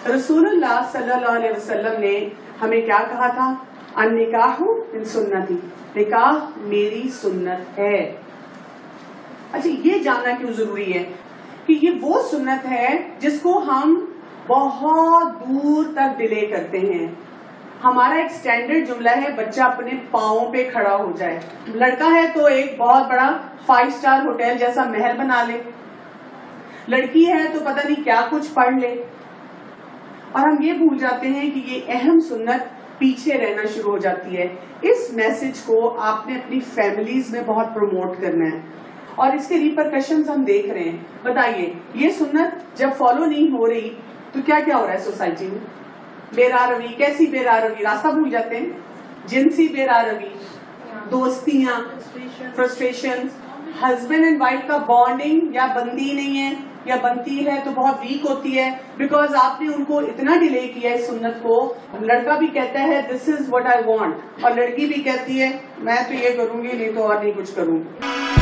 رسول اللہ صلی اللہ علیہ وسلم نے ہمیں کیا کہا تھا؟ النکاح من سنتی، نکاح میری سنت ہے. اچھا یہ جاننا کیوں ضروری ہے کہ یہ وہ سنت ہے جس کو ہم بہت دور تک ڈیلے کرتے ہیں. ہمارا ایک سٹینڈرڈ جملہ ہے بچہ اپنے پاؤں پہ کھڑا ہو جائے. لڑکا ہے تو ایک بہت بڑا 5 اسٹار ہوٹل جیسا محل بنا لے، لڑکی ہے تو پتہ نہیں کیا کچھ پڑھ لے، اور ہم یہ بھول جاتے ہیں کہ یہ اہم سنت پیچھے رہنا شروع ہو جاتی ہے. اس میسج کو آپ نے اپنی فیملیز میں بہت پروموٹ کرنا ہے، اور اس کے ریپرکشنز ہم دیکھ رہے ہیں. بتائیے یہ سنت جب فالو نہیں ہو رہی تو کیا کیا ہو رہا ہے سوسائٹی میں؟ بے راہ روی. کیسی بے راہ روی؟ راستہ بھول جاتے ہیں. جنسی بے راہ روی، دوستیاں، فرسٹریشن، ہسبینڈ اینڈ وائف کا بانڈنگ یا بندی نہیں ہے، یا بنتی ہے تو بہت ویک ہوتی ہے بیکاز آپ نے ان کو اتنا ڈیلے کیا اس سنت کو. لڑکا بھی کہتا ہے دس از واٹ آئی وانٹ، اور لڑکی بھی کہتی ہے میں تو یہ کروں گی نہیں تو اور نہیں کچھ کروں گی.